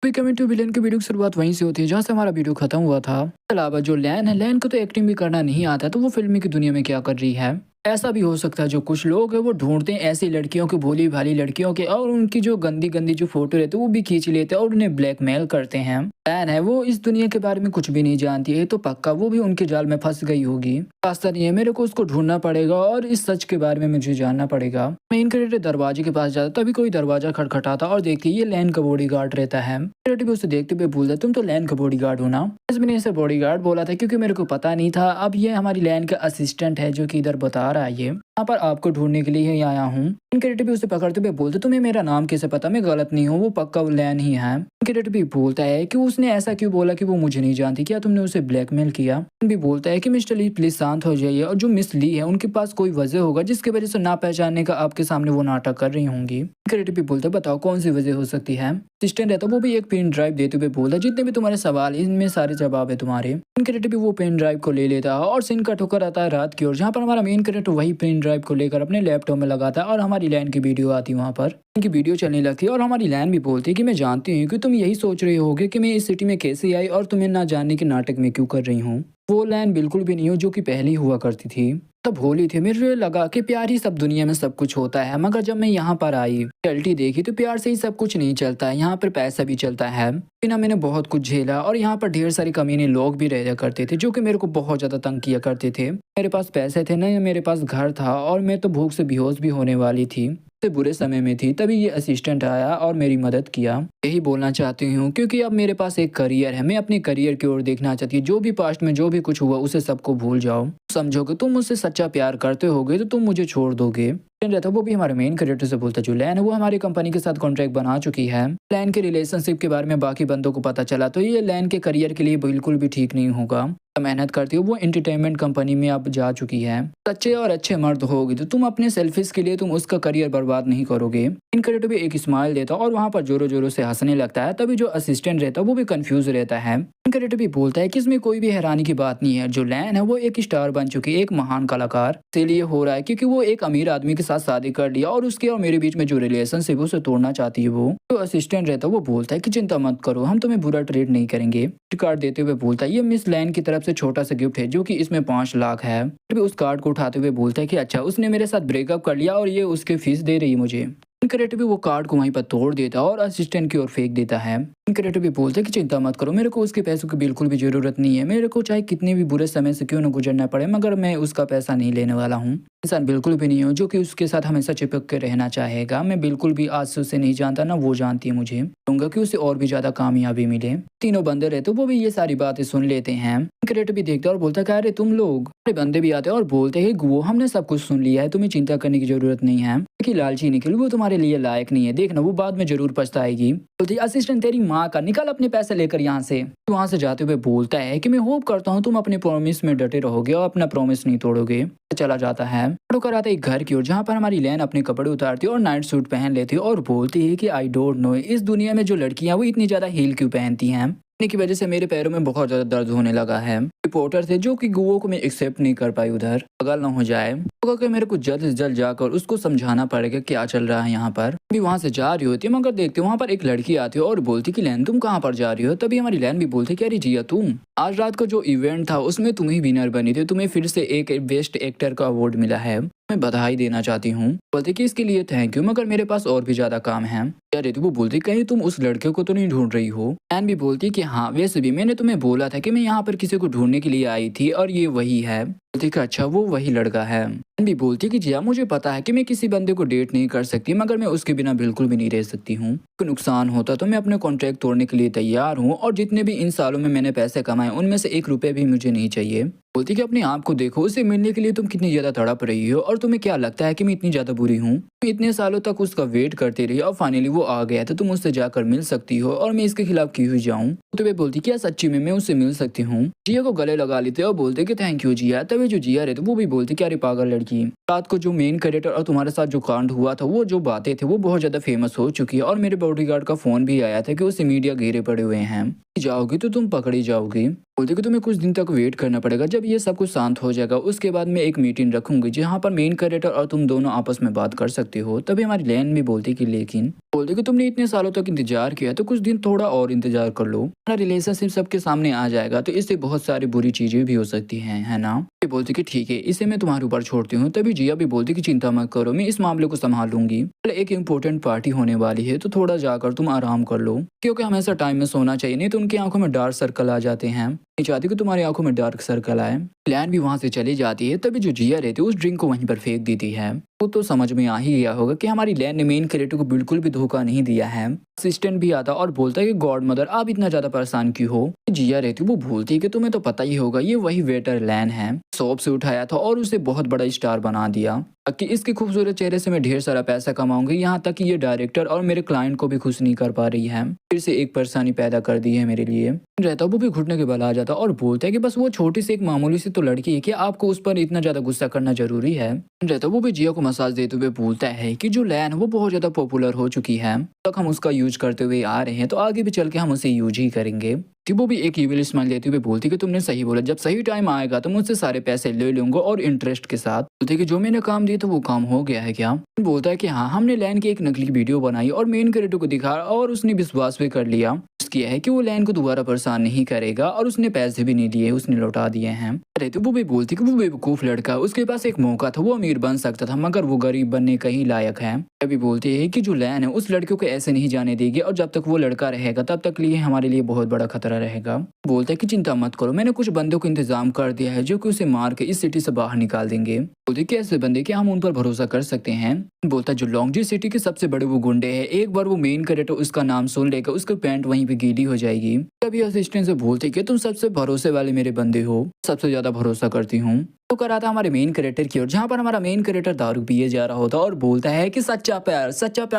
We coming to villain की video की शुरुआत वहीं से होती है जहाँ से हमारा वीडियो खत्म हुआ था। इसके अलावा जो लैन है, लैन को तो एक्टिंग भी करना नहीं आता, तो वो फिल्म की दुनिया में क्या कर रही है। ऐसा भी हो सकता है जो कुछ लोग हैं वो ढूंढते हैं ऐसी लड़कियों की, भोली भाली लड़कियों के, और उनकी जो गंदी गंदी जो फोटो रहती है वो भी खींच लेते हैं और उन्हें ब्लैकमेल करते हैं। लैन है वो इस दुनिया के बारे में कुछ भी नहीं जानती है, तो पक्का वो भी उनके जाल में फंस गई होगी। रास्ता नहीं है, मेरे को उसको ढूंढना पड़ेगा और इस सच के बारे में मुझे जानना पड़ेगा। मेन कैरेक्टर दरवाजे के पास जाता, तभी कोई दरवाजा खटखटाता और देखती ये लैन का बॉडीगार्ड रहता है। कैरेक्टर भी उसे देखते हुए बोलता, तुम तो लैन का बॉडीगार्ड हो ना। मैंने इसे बॉडीगार्ड बोला था क्योंकि मेरे को पता नहीं था। अब ये हमारी लैन का असिस्टेंट है जो कि इधर बता रहा है, ये यहाँ पर आपको ढूंढने के लिए ही आया हूँ। कैरेक्टर भी उसे पकड़ते हुए बोलते, तुम्हें मेरा नाम कैसे पता, मैं गलत नहीं हूँ, वो पक्का लैन ही है। कैरेक्टर भी बोलता है कि उसने ऐसा क्यों बोला कि वो मुझे नहीं जानती, क्या तुमने उसे ब्लैकमेल किया। भी बोलता है कि मिस्टर ली प्लीज शांत हो जाइए, और जो मिस ली है उनके पास कोई वजह होगा जिसकी वजह से ना पहचानने का आपके सामने वो नाटक कर रही होंगी। कैरेक्टर भी बोलता है, बताओ कौन सी वजह हो सकती है। असिस्टेंट रहता वो भी एक पेन ड्राइव देते हुए बोलता, जितने भी तुम्हारे सवाल हैं इनमें सारे जवाब है तुम्हारे। मेन कैरेक्टर भी वो पेन ड्राइव को ले लेता है और सीन कट होकर आता है रात की ओर, जहाँ पर हमारा मेन कैरेक्टर वही पेन ड्राइव को लेकर अपने लैपटॉप में लगाता है और हमारी लैन की वीडियो आती है, वहाँ पर इनकी वीडियो चलने लगती है और हमारी लैन भी बोलती है कि मैं जानती हूँ कि तुम यही सोच रहे होगे कि मैं इस सिटी में कैसे आई और तुम्हें ना जानने के नाटक में क्यों कर रही हूँ। वो लैन बिल्कुल भी नहीं हो जो कि पहले हुआ करती थी। तब भोली थी, मुझे लगा कि प्यार ही सब दुनिया में सब कुछ होता है, मगर जब मैं यहाँ पर आई रियलिटी देखी तो प्यार से ही सब कुछ नहीं चलता है, यहाँ पर पैसा भी चलता है। बिना मैंने बहुत कुछ झेला और यहाँ पर ढेर सारी कमीने लोग भी रहा करते थे जो कि मेरे को बहुत ज्यादा तंग किया करते थे। मेरे पास पैसे थे ना, मेरे पास घर था, और मैं तो भूख से बेहोश भी होने वाली थी, से बुरे समय में थी। तभी ये असिस्टेंट आया और मेरी मदद किया। यही बोलना चाहती हूँ क्योंकि अब मेरे पास एक करियर है, मैं अपने करियर की ओर देखना चाहती हूँ। जो भी पास्ट में जो भी कुछ हुआ उसे सबको भूल जाओ। समझोगे तुम मुझसे सच्चा प्यार करते होगे तो तुम मुझे छोड़ दोगे। रहता वो भी हमारे मेन कैरेक्टर से बोलता, जो लैन है वो हमारी कंपनी के साथ कॉन्ट्रैक्ट बना चुकी है। लैन के रिलेशनशिप के बारे में बाकी बंदों को पता चला तो ये लैन के करियर के लिए बिल्कुल भी ठीक नहीं होगा। मेहनत करती हो, वो एंटरटेनमेंट कंपनी में अब जा चुकी है। सच्चे और अच्छे मर्द होगी तो तुम अपने सेल्फिश के लिए तुम उसका करियर बर्बाद नहीं करोगे। इन कैरेक्टर भी एक स्माइल देता और वहाँ पर जोरों जोरों से हंसने लगता है। तभी जो असिस्टेंट रहता है वो भी कंफ्यूज रहता है। इन कैरेक्टर भी बोलता है कि इसमें कोई भी हैरानी की बात नहीं है, जो लैन है वो एक स्टार बन चुकी है, एक महान कलाकार। इसीलिए हो रहा है क्योंकि वो एक अमीर आदमी के साथ शादी कर लिया और उसके और मेरे बीच में जो रिलेशनशिप है उसे तोड़ना चाहती है। वो तो असिस्टेंट रहता है वो बोलता है कि चिंता मत करो, हम तुम्हें बुरा ट्रीट नहीं करेंगे। कार्ड देते हुए बोलता है, ये मिस लैन की तरफ से छोटा सा गिफ्ट है जो कि इसमें 5 लाख है। फिर भी उस कार्ड को उठाते हुए बोलता है कि अच्छा उसने मेरे साथ ब्रेकअप कर लिया और ये उसके फीस दे रही है मुझे। इनकरेक्टर भी वो कार्ड को वहीं पर तोड़ देता है और असिस्टेंट की ओर फेंक देता है। इनकरेक्टर भी बोलते हैं कि चिंता मत करो, मेरे को उसके पैसों की बिल्कुल भी जरूरत नहीं है, मेरे को चाहे कितने भी बुरे समय से क्यों न गुजरना पड़े, मगर मैं उसका पैसा नहीं लेने वाला हूँ। इंसान बिल्कुल भी नहीं हो जो कि उसके साथ हमेशा चिपक के रहना चाहेगा। मैं बिल्कुल भी आज से उसे नहीं जानता, ना वो जानती है मुझे। कहूंगा कि उसे और भी ज्यादा कामयाबी मिले। तीनों बंदे रहते वो भी ये सारी बातें सुन लेते हैं। इनकरेक्टर भी देखता है और बोलता है, अरे तुम लोग। अरे बंदे भी आते हैं और बोलते हैं, गुओ हमने सब कुछ सुन लिया है, तुम्हें चिंता करने की जरूरत नहीं है कि लालची निकल, वो तुम्हारे लिए लायक नहीं है, देखना वो बाद में जरूर पछताएगी। बोलती असिस्टेंट तेरी माँ का, निकल अपने पैसे लेकर यहाँ से। तो वहाँ से जाते हुए बोलता है कि मैं होप करता हूँ तुम अपने प्रॉमिस में डटे रहोगे और अपना प्रॉमिस नहीं तोड़ोगे। चला जाता है। होकर आता है एक घर की ओर जहाँ पर हमारी लैन अपने कपड़े उतारती है और नाइट सूट पहन लेती है और बोलती है कि आई डोंट नो इस दुनिया में जो लड़कियां वो इतनी ज्यादा हील क्यों पहनती हैं, की वजह से मेरे पैरों में बहुत ज्यादा दर्द होने लगा है। रिपोर्टर थे जो कि गुओ को मैं एक्सेप्ट नहीं कर पाई, उधर बगल ना हो जाए, कि मेरे को जल्द से जल्द जाकर उसको समझाना पड़ेगा क्या चल रहा है यहाँ पर। भी वहाँ से जा रही होती है मगर देखते वहाँ पर एक लड़की आती है और बोलती कि लैन तुम कहाँ पर जा रही हो। तभी हमारी लैन भी बोलती कि अरे जिया तुम, आज रात का जो इवेंट था उसमें तुम ही विनर बनी थी, तुम्हें फिर से एक बेस्ट एक्टर का अवार्ड मिला है, मैं बधाई देना चाहती हूँ। बोलती कि इसके लिए थैंक यू, मगर मेरे पास और भी ज्यादा काम है। अरे वो बोलती कहीं तुम उस लड़के को तो नहीं ढूंढ रही हो। लैन भी बोलती कि हाँ वैसे भी मैंने तुम्हें बोला था कि मैं यहाँ पर किसी को ढूंढने के लिए आई थी और ये वही है। बोलती कि अच्छा वो वही लड़का है। लैन भी बोलती कि जिया मुझे पता है कि मैं किसी बंदे को डेट नहीं कर सकती, मगर मैं उसके बिना बिल्कुल भी नहीं रह सकती हूँ। नुकसान होता तो मैं अपने कॉन्ट्रैक्ट तोड़ने के लिए तैयार हूँ, और जितने भी इन सालों में मैंने पैसे कमाए उनमें से 1 रुपए भी मुझे नहीं चाहिए। बोलती कि अपने आप को देखो, उससे मिलने के लिए तुम कितनी ज्यादा तड़प रही हो, और तुम्हें क्या लगता है कि मैं इतनी ज्यादा बुरी हूँ। तुम इतने सालों तक उसका वेट करती रही और फाइनली वो आ गया तो तुम उससे जाकर मिल सकती हो, और मैं इसके खिलाफ क्यों ही जाऊँ। तो वे बोलती क्या सच्ची में मैं उससे मिल सकती हूँ। जिया को गले लगा लेते और बोलते कि थैंक यू जिया। तभी जो जिया रहती वो भी बोलती कि अरे पागल लड़की, रात को जो मेन कैरेक्टर और तुम्हारे साथ जो कांड हुआ था, वो जो बातें थे वो बहुत ज्यादा फेमस हो चुकी है, और मेरे बॉडीगार्ड का फोन भी आया था कि उसे मीडिया घेरे पड़े हुए हैं, जाओगी तो तुम पकड़ी जाओगी। बोलते कि तुम्हें कुछ दिन तक वेट करना पड़ेगा, जब ये सब कुछ शांत हो जाएगा उसके बाद मैं एक मीटिंग रखूंगी जहाँ पर मेन कैरेक्टर और तुम दोनों आपस में बात कर सकते हो। तभी हमारी लैन भी बोलती कि लेकिन बोलते कि तुमने इतने सालों तक इंतजार किया तो कुछ दिन थोड़ा और इंतजार कर लो, हमारा रिलेशनशिप सबके सामने आ जाएगा तो इससे बहुत सारी बुरी चीजें भी हो सकती हैं, है ना। ये बोलती कि ठीक है, इसे मैं तुम्हारे ऊपर छोड़ती हूँ। तभी जिया भी बोलती कि चिंता मत करो, मैं इस मामले को संभाल लूंगी। कल एक इम्पोर्टेंट पार्टी होने वाली है तो थोड़ा जाकर तुम आराम कर लो, क्योंकि हमेशा टाइम में सोना चाहिए, नहीं तो उनकी आंखों में डार्क सर्कल आ जाते हैं। नहीं चाहती कि तुम्हारी आंखों में डार्क सर्कल आए। लैन भी वहां से चली जाती है। तभी जो जिया रहती है उस ड्रिंक को वहीं पर फेंक देती है। वो तो समझ में आ ही गया होगा कि हमारी लैन ने मेन कैरेक्टर को बिल्कुल भी धोखा नहीं दिया है। असिस्टेंट भी आता और बोलता है कि गॉड मदर आप इतना ज्यादा परेशान क्यों हो। जिया रहती वो बोलती है कि तुम्हें तो पता ही होगा ये वही वेटर लैन है, शॉप से उठाया था और उसे बहुत बड़ा स्टार बना दिया कि इसके खूबसूरत चेहरे से मैं ढेर सारा पैसा कमाऊंगी। यहाँ तक कि ये डायरेक्टर और मेरे क्लाइंट को भी खुश नहीं कर पा रही है, फिर से एक परेशानी पैदा कर दी है मेरे लिए। रहता वो भी घुटने के बल आ जाता और बोलता है कि बस वो छोटी सी एक मामूली सी तो लड़की है कि आपको उस पर इतना ज्यादा गुस्सा करना जरूरी है। रहता वो भी जिया को मसाज देते हुए बोलता है कि जो लैन वो बहुत ज्यादा पॉपुलर हो चुकी है, तक हम उसका यूज करते हुए आ रहे हैं तो आगे भी चल के हम उसे यूज ही करेंगे। वो भी एक इविल स्माइल देते हुए बोलती कि तुमने सही बोला, जब सही टाइम आएगा तो मुझसे सारे पैसे ले लूंगा और इंटरेस्ट के साथ। बोलते कि जो मैंने काम दिया तो वो काम हो गया है क्या। बोलता है कि हाँ, हमने लैन की एक नकली वीडियो बनाई और मेन कैरेक्टर को दिखाया और उसने विश्वास भी कर लिया किया है कि वो लैन को दोबारा परेशान नहीं करेगा और उसने पैसे भी नहीं दिए, उसने लौटा दिए हैं। अरे तो वो भी बोलती कि वो बेवकूफ लड़का, उसके पास एक मौका था, वो अमीर बन सकता था मगर वो गरीब बनने का ही लायक है। अभी बोलती है कि जो लैन है उस लड़कियों को ऐसे नहीं जाने देगी और जब तक वो लड़का रहेगा तब तक लिए हमारे लिए बहुत बड़ा खतरा रहेगा। बोलता है कि चिंता मत करो, मैंने कुछ बंदों को इंतजाम कर दिया है जो कि उसे मार के इस सिटी से बाहर निकाल देंगे। बोलते कि ऐसे बंदे कि हम उन पर भरोसा कर सकते हैं। बोलता जो लॉन्गजी सिटी के सबसे बड़े वो गुंडे हैं, एक बार वो मेन कैरेक्टर उसका नाम सुन लेगा उसकी पैंट वहीं पे गीली हो जाएगी। तभी असिस्टेंट से बोलते कि तुम सबसे भरोसे वाले मेरे बंदे हो, सबसे ज्यादा भरोसा करती हूँ। तो करा था हमारे मेन कैरेक्टर की ओर, जहाँ पर हमारा मेन कैरेक्टर दारू पिए जा रहा होता और बोलता है कि सच्चा प्यार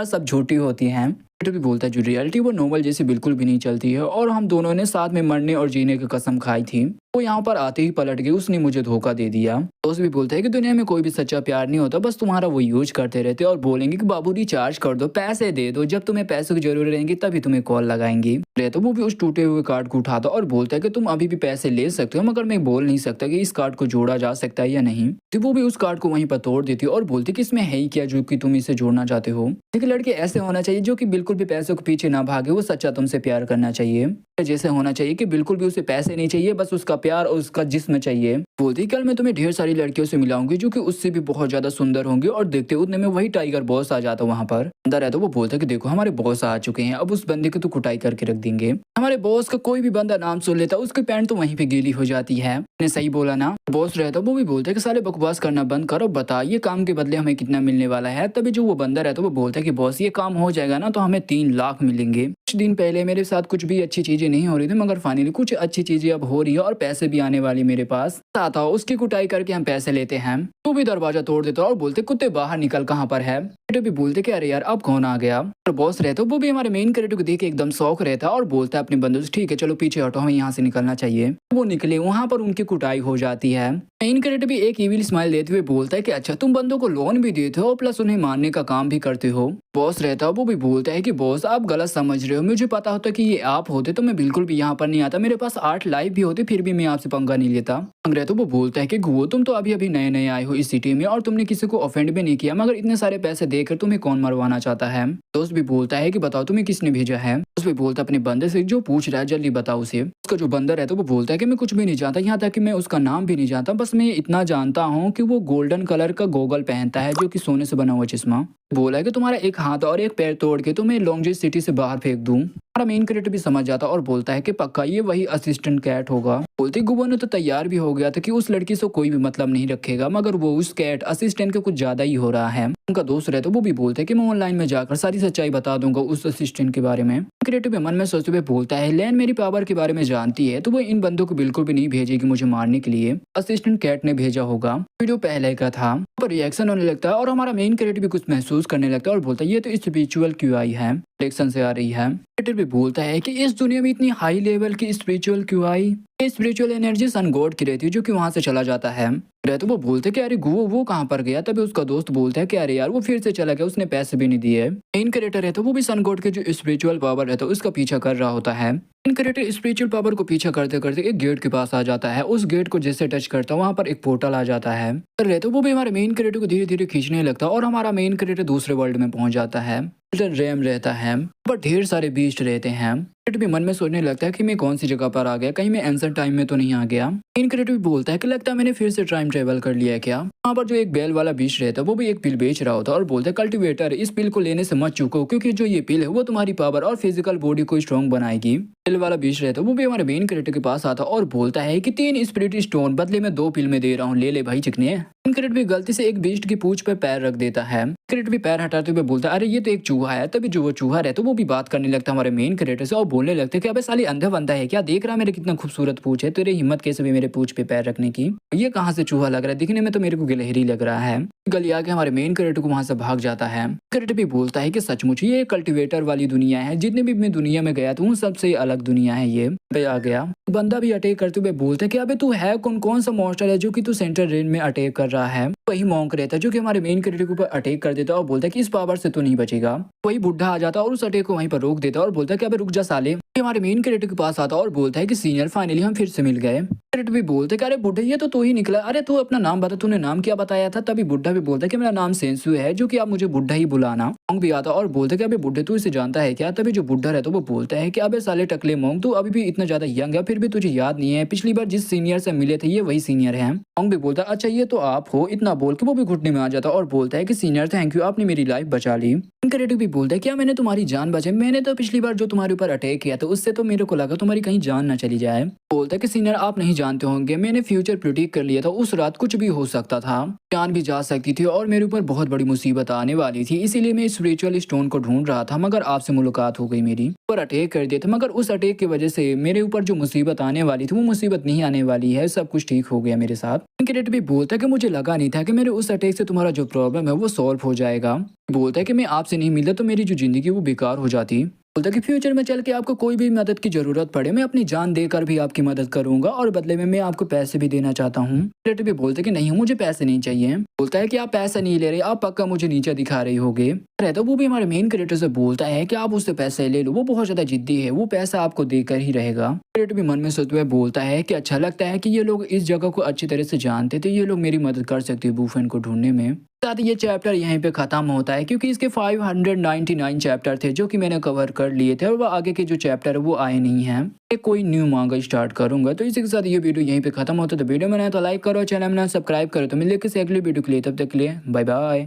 सब झूठी होती है। भी बोलता है जो रियलिटी वो नॉर्मल जैसी बिल्कुल भी नहीं चलती है और हम दोनों ने साथ में मरने और जीने की कसम खाई थी। वो यहाँ पर आते ही पलट गई, उसने मुझे धोखा दे दिया। दोस्त भी बोलता है कि दुनिया में कोई भी सच्चा प्यार नहीं होता, बस तुम्हारा वो यूज करते रहते और बोलेंगे कि बाबू रिचार्ज कर दो, पैसे दे दो, जब तुम्हें पैसों की जरूरत रहेगी तभी तुम्हें कॉल लगाएंगी। तो वो भी उस टूटे हुए कार्ड को उठाता और बोलता है कि तुम अभी भी पैसे ले सकते हो मगर मैं बोल नहीं सकता कि इस कार्ड को जोड़ा जा सकता है या नहीं। तो वो भी उस कार्ड को वहीं पर तोड़ देती है और बोलती कि इसमें है ही क्या जो कि तुम इसे जोड़ना चाहते हो। लेकिन लड़के ऐसे होना चाहिए जो कि बिल्कुल भी पैसों के पीछे ना भागे, वो सच्चा तुमसे प्यार करना चाहिए। जैसे होना चाहिए कि बिल्कुल भी उसे पैसे नहीं चाहिए, बस उसका प्यार और उसका जिस्म चाहिए। बोलती कल मैं तुम्हें ढेर सारी लड़कियों से मिलाऊंगी जो कि उससे भी बहुत ज्यादा सुंदर होंगी और देखते उतने में वही टाइगर बॉस आ जाता वहां पर। अंदर है तो वो बोलता कि देखो हमारे बॉस आ चुके हैं, अब उस बंदे को तो कुटाई करके रख देंगे। हमारे बॉस का कोई भी बंदा नाम सुन लेता उसकी पैंट तो वहीं पे गीली हो जाती है। मैंने सही बोला ना। बॉस रहता वो भी बोलता है कि साले बकवास करना बंद करो, बताइए काम के बदले हमें कितना मिलने वाला है। तभी जो वो बंदा रहता वो बोलता है कि बॉस ये काम हो जाएगा ना तो हमें 3 लाख मिलेंगे। कुछ दिन पहले मेरे साथ कुछ भी अच्छी चीजें नहीं हो रही थी मगर फाइनली कुछ अच्छी चीजें अब हो रही है और पैसे भी आने वाली मेरे पास। आता हो उसकी कुटाई करके हम पैसे लेते हैं। तो भी दरवाजा तोड़ देता और बोलते कुत्ते बाहर निकल, कहाँ पर है। भी बोलते कि अरे यार अब कौन आ गया। और बॉस रहता वो भी हमारे मेन कैरेक्टर को देख के एकदम शौक रहता और बोलता है अपने बंदों से ठीक है चलो पीछे हटो, हमें यहाँ से निकलना चाहिए। वो निकले, वहां पर उनकी कुटाई हो जाती है। मेन कैरेक्टर भी एक इविल स्माइल देते हुए बोलता है कि अच्छा तुम बंदों को लोन भी देते हो प्लस उन्हें मारने का काम भी करते हो। बॉस रहता वो भी बोलता है कि बॉस आप गलत समझ रहे हो, मुझे पता होता कि ये आप होते तो मैं बिल्कुल भी यहाँ पर नहीं आता, मेरे पास 8 लाइफ भी होते फिर भी मैं आपसे पंगा नहीं लेता। रहता वो बोलता है कि गुओ तुम तो अभी अभी नए नए आए हो इस सिटी में और तुमने किसी को ऑफेंड भी नहीं किया मगर इतने सारे पैसे देकर तुम्हें कौन मरवाना चाहता है। दोस्त भी बोलता है कि बताओ तुम्हें किसने भेजा है। दोस्त भी बोलता है अपने बंदे से जो पूछ रहा है जल्दी बताओ उसे। उसका जो बंदर है तो वो बोलता है कि मैं कुछ भी नहीं जानता, यहाँ तक कि मैं उसका नाम भी नहीं जानता, बस मैं इतना जानता हूँ कि वो गोल्डन कलर का गोगल पहनता है जो कि सोने से बना हुआ चश्मा। बोला है कि तुम्हारा एक हाथ और एक पैर तोड़ के तुम्हें लॉन्गजी सिटी से बाहर फेंक दूं। हमारा मेन कैरेक्टर भी समझ जाता और बोलता है कि पक्का ये वही असिस्टेंट कैट होगा। बोलते गुबो ने तो तैयार भी हो गया था कि उस लड़की से कोई भी मतलब नहीं रखेगा मगर वो उस कैट असिस्टेंट के कुछ ज्यादा ही हो रहा है। उनका दोस्त रहता वो भी बोलता है कि मैं ऑनलाइन में जाकर सारी सच्चाई बता दूंगा उस असिस्टेंट के बारे में। क्रिएटिव मन में सोचते हुए बोलता है लैन मेरी पावर के बारे में जानती है तो वो इन बंदों को बिल्कुल भी नहीं भेजेगी मुझे मारने के लिए, असिस्टेंट कैट ने भेजा होगा। वीडियो पहले का था पर रिएक्शन होने लगता है और हमारा मेन कैरेक्टर भी कुछ महसूस करने लगता है और बोलता है ये तो स्पिरिचुअल क्यूआई है, रिएक्शन से आ रही है। क्रिएटर भी बोलता है कि इस दुनिया में इतनी हाई लेवल की spiritual qi, spiritual energy sun god की रहती है जो कि वहां से चला जाता है। रहते वो बोलते कि अरे गुओ वो कहाँ पर गया। तभी उसका दोस्त बोलता है कि अरे यार वो फिर से चला गया, उसने पैसे भी नहीं दिए। मेन कैरेक्टर है तो वो भी सन गॉड के जो स्पिरिचुअल पावर है तो उसका पीछा कर रहा होता है। मेन कैरेक्टर स्पिरिचुअल पावर को पीछा करते करते एक गेट के पास आ जाता है, उस गेट को जैसे टच करता है वहां पर एक पोर्टल आ जाता है। रहते वो भी हमारे मेन कैरेक्टर को धीरे धीरे खींचने लगता है और हमारा मेन कैरेक्टर दूसरे वर्ल्ड में पहुंच जाता है। रैम रहता है, पर ढेर सारे बीस्ट रहते हैं। क्रिएट भी मन में सोचने लगता है कि मैं कौन सी जगह पर आ गया, कहीं मैं एंसर टाइम में तो नहीं आ गया। इन क्रिएट भी बोलता है कि लगता है मैंने फिर से टाइम ट्रेवल कर लिया है क्या। वहाँ पर जो एक बैल वाला बीस्ट रहता है वो भी एक पिल बेच रहा होता है और बोलता है कल्टीवेटर इस पिल को लेने से मत चूको, क्योंकि जो ये पिल है वो तुम्हारी पावर और फिजिकल बॉडी को स्ट्रॉन्ग बनाएगी। पिल वाला बीस्ट रहता है वो भी हमारे मेन क्रिएटर के पास आता है और बोलता है कि 3 स्पिरिट स्टोन बदले में 2 पिल में दे रहा हूँ, ले ले भाई चिकने। क्रिएट भी गलती से एक बीस्ट की पूंछ पे पैर रख देता है। क्रिएट भी पैर हटाते हुए बोलता है अरे ये तो एक चूहा है। तभी जो वो चूहा रहता है वो भी बात करने लगता है हमारे मेन क्रिएटर से और बोलने लगता है कि अबे साली अंधा बंदा है क्या, देख रहा है मेरे कितना खूबसूरत पूंछ है, तेरे हिम्मत कैसे भी मेरे पूंछ पे पैर रखने की, ये कहाँ से चूहा लग रहा है, दिखने में तो मेरे को गिलहरी लग रहा है। गली आके हमारे मेन क्रिएटर को वहां से भाग जाता है। क्रिएटर भी बोलता है कि सचमुच ये कल्टीवेटर वाली दुनिया है, जितने भी मैं दुनिया में गया था उन सबसे अलग दुनिया है ये पे आ गया। बंदा भी अटैक करते हुए बोलता है कि अबे तू है कौन, कौन सा मॉन्स्टर है जो कि तू सेंट्रल रेंज में अटैक कर रहा है। वही मॉन्क रहता है जो कि हमारे मेन क्रिएटर के ऊपर अटैक कर देता है और बोलता है कि इस पावर से तो नहीं बचेगा। वही बुढ़ा आ जाता है और उस अटैक को वहीं पर रोक देता है और बोलता है कि अबे रुक जा साले। हमारे मेन क्रिएटर के पास आता है और बोलता है कि सीनियर फाइनली हम फिर से मिल गए। क्रिएटर भी बोलते हैं कि अरे बुढ़े ये तो तू ही निकला, अरे तू अपना नाम बता, तूने नाम क्या बताया था। तभी बुढ़ा भी बोलता है कि मेरा नाम सेंसु है, जो कि आप मुझे बुढ़ा ही बुलाना। मोंग भी आता और बोलते कि अबे बुढ़े तू इसे जानता है क्या। तभी जो बुढ़ा रहता है वो बोलता है कि अबे साले टकले मोंग, तू अभी भी इतना ज्यादा यंग है फिर भी तुझे याद नहीं है, पिछली बार जिस सीनियर से मिले थे ये वही सीनियर है। मोंग भी बोलता है अच्छा ये तो आप हो। इतना बोल के वो भी घुटने में आ जाता और बोलता है कि सीनियर थैंक यू, आपने मेरी लाइफ बचा ली। क्रिएटिव भी बोलता है क्या मैंने तुम्हारी जान बचाई, मैंने तो पिछली बार जो तुम्हारे ऊपर अटैक किया था उससे तो मेरे को लगा तुम्हारी कहीं जान ना चली जाए। बोलता है कि सीनियर आप नहीं जानते होंगे, मैंने फ्यूचर प्रिडिक्ट कर लिया था, उस रात कुछ भी हो सकता था, जान भी जा सकती थी और मेरे ऊपर बहुत बड़ी मुसीबत आने वाली थी, इसीलिए मैं स्पिरिचुअल स्टोन को ढूंढ रहा था, मगर आपसे मुलाकात हो गई मेरी, पर अटैक कर दिया था, मगर उस अटैक की वजह से मेरे ऊपर जो मुसीबत आने वाली थी वो मुसीबत नहीं आने वाली है, सब कुछ ठीक हो गया मेरे साथ। क्रिएटिव भी बोलता है कि मुझे लगा नहीं था कि मेरे उस अटैक से तुम्हारा जो प्रॉब्लम है वो सॉल्व हो जाएगा। बोलता है कि मैं आपसे नहीं मिलता तो मेरी जो जिंदगी वो बेकार हो जाती। बोलता है कि फ्यूचर में चल के आपको कोई भी मदद की जरूरत पड़े मैं अपनी जान देकर भी आपकी मदद करूंगा और बदले में मैं आपको पैसे भी देना चाहता हूँ। क्रिएटिव भी बोलते कि नहीं मुझे पैसे नहीं चाहिए। बोलता है कि आप पैसा नहीं ले रहे, आप पक्का मुझे नीचे दिखा रहे होगे। रहता वो भी हमारे मेन क्रिएटर से बोलता है कि आप उससे पैसे ले लो, वो बहुत ज्यादा जिद्दी है, वो पैसा आपको देकर ही रहेगा। क्रिएटिव भी मन में सोचते हुए बोलता है कि अच्छा लगता है कि ये लोग इस जगह को अच्छी तरह से जानते थे, ये लोग मेरी मदद कर सकते हैं बूफेन को ढूंढने में। साथ ही ये चैप्टर यहीं पे खत्म होता है क्योंकि इसके 599 चैप्टर थे जो कि मैंने कवर कर लिए थे और वो आगे के जो चैप्टर है वो आए नहीं हैं। एक कोई न्यू मांगा स्टार्ट करूंगा, तो इसी के साथ ये वीडियो यहीं पे खत्म होता है। तो वीडियो बनाए तो लाइक करो, चैनल में सब्सक्राइब करो। तो मिलते हैं किसी अगली वीडियो के लिए, तब तक के लिए बाय बाय।